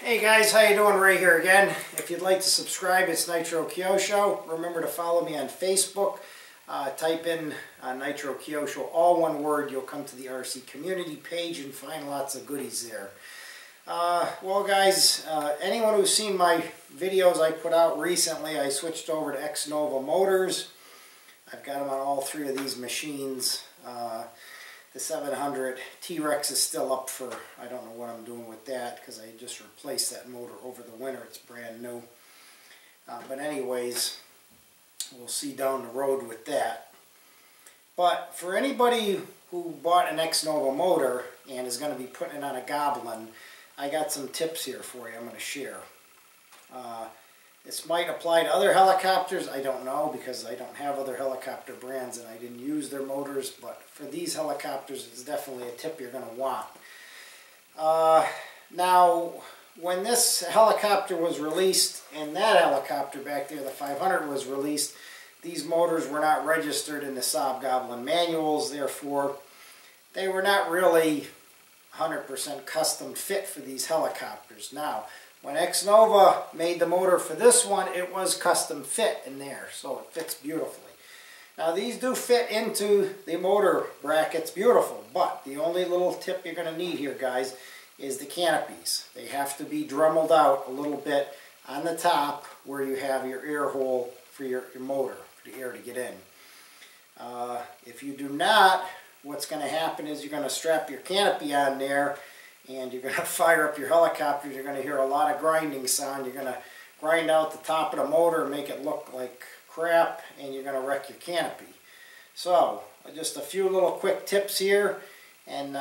Hey guys, how you doing? Ray here again. If you'd like to subscribe, it's Nitro Kyosho. Remember to follow me on Facebook. Type in Nitro Kyosho, all one word. You'll come to the RC community page and find lots of goodies there. Well guys, anyone who's seen my videos I put out recently, I switched over to Xnova motors. I've got them on all three of these machines. The 700 T-Rex is still up for, I don't know what I'm doing with that because I just replaced that motor over the winter. It's brand new. But anyways, we'll see down the road with that. But for anybody who bought an Xnova motor and is going to be putting it on a Goblin, I got some tips here for you I'm going to share. This might apply to other helicopters, I don't know, because I don't have other helicopter brands and I didn't use their motors, but for these helicopters it's definitely a tip you're going to want. Now, when this helicopter was released, and that helicopter back there, the 500, was released, these motors were not registered in the SAB Goblin manuals, therefore they were not really 100% custom fit for these helicopters. Now, when Xnova made the motor for this one, it was custom fit in there, so it fits beautifully. Now these do fit into the motor brackets beautiful, but the only little tip you're going to need here, guys, is the canopies. They have to be dremelled out a little bit on the top where you have your air hole for your motor, for the air to get in. If you do not, what's going to happen is you're going to strap your canopy on there and you're going to fire up your helicopter. You're going to hear a lot of grinding sound. You're going to grind out the top of the motor and make it look like crap, and you're going to wreck your canopy. So, just a few little quick tips here, and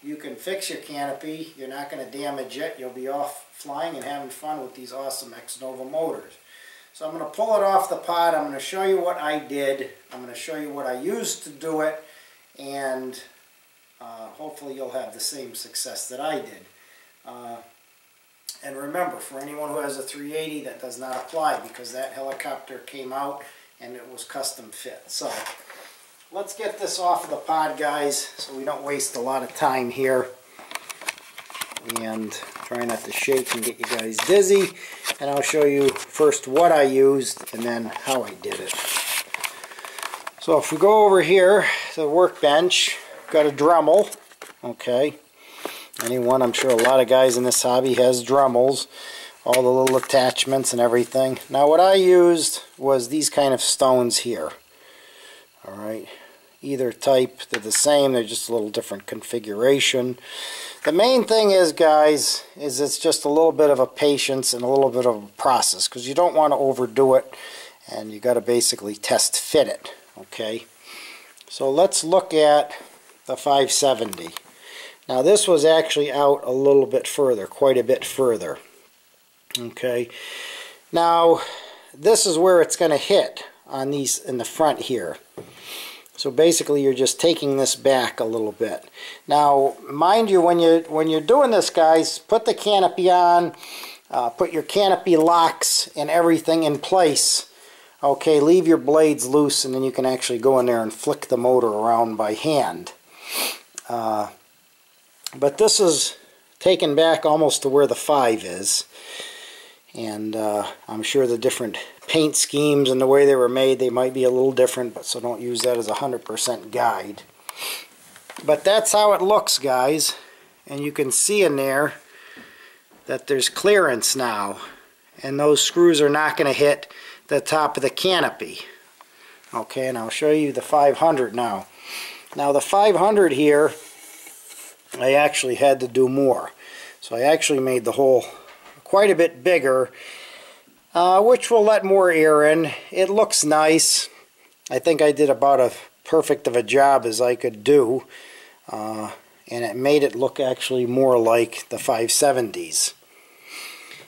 you can fix your canopy. You're not going to damage it. You'll be off flying and having fun with these awesome Xnova motors. So I'm going to pull it off the pod. I'm going to show you what I did. I'm going to show you what I used to do it, and hopefully you'll have the same success that I did. And remember, for anyone who has a 380, that does not apply because that helicopter came out and it was custom fit. So let's get this off of the pod, guys, so we don't waste a lot of time here. And try not to shake and get you guys dizzy. And I'll show you first what I used and then how I did it. So if we go over here to the workbench, got a Dremel, okay. Anyone, I'm sure a lot of guys in this hobby has Dremels, all the little attachments and everything. Now what I used was these kind of stones here. Alright, either type, they're the same, they're just a little different configuration. The main thing is, guys, is it's just a little bit of a patience and a little bit of a process, because you don't want to overdo it, and you got to basically test fit it, okay. So let's look at the 570. Now this was actually out a little bit further, quite a bit further. Okay. Now this is where it's going to hit on these in the front here. So basically you're just taking this back a little bit. Now mind you, when you're doing this, guys, put the canopy on, put your canopy locks and everything in place. Okay, leave your blades loose and then you can actually go in there and flick the motor around by hand. But this is taken back almost to where the 5 is, and I'm sure the different paint schemes and the way they were made, they might be a little different, but so don't use that as a 100% guide. But that's how it looks, guys, and you can see in there that there's clearance now, and those screws are not going to hit the top of the canopy. Okay, and I'll show you the 500 now. Now the 500 here, I actually had to do more. So I actually made the hole quite a bit bigger, which will let more air in. It looks nice. I think I did about as perfect of a job as I could do. And it made it look actually more like the 570s.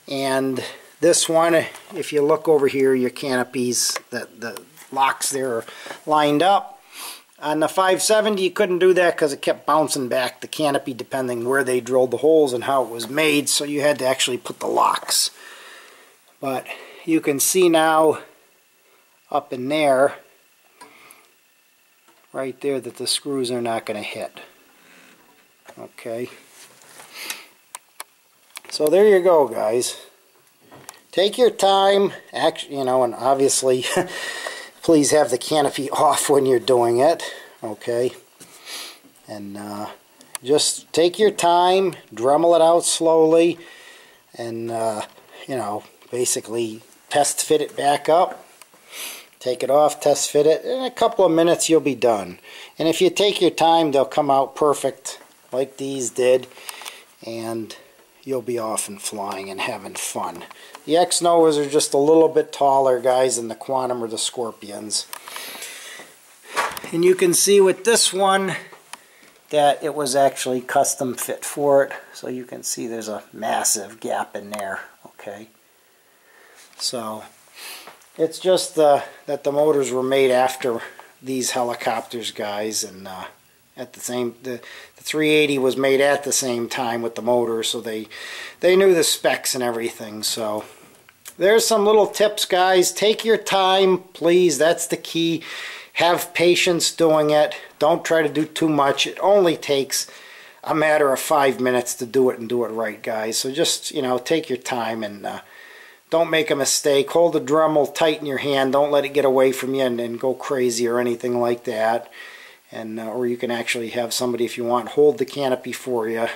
And this one, if you look over here, your canopies, the locks there are lined up. On the 570 you couldn't do that because it kept bouncing back the canopy depending where they drilled the holes and how it was made, so you had to actually put the locks. But you can see now up in there, right there, that the screws are not going to hit. Okay. So there you go, guys. Take your time, you know, and obviously please have the canopy off when you're doing it, okay? And just take your time, Dremel it out slowly, and you know, basically test fit it back up. Take it off, test fit it. In a couple of minutes you'll be done. And if you take your time, they'll come out perfect like these did, and you'll be off and flying and having fun. The Xnovas are just a little bit taller, guys, than the Quantum or the Scorpions. And you can see with this one that it was actually custom fit for it. So you can see there's a massive gap in there, okay? So it's just that the motors were made after these helicopters, guys, and at the 380 was made at the same time with the motor, so they knew the specs and everything. So there's some little tips, guys. Take your time, please. That's the key. Have patience doing it. Don't try to do too much. It only takes a matter of 5 minutes to do it and do it right, guys. So just, you know, take your time and don't make a mistake. Hold the Dremel tight in your hand. Don't let it get away from you and go crazy or anything like that. And or you can actually have somebody, if you want, hold the canopy for you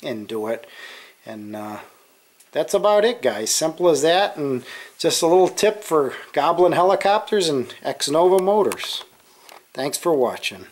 and do it. And that's about it, guys. Simple as that, and just a little tip for Goblin helicopters and Xnova motors. Thanks for watching.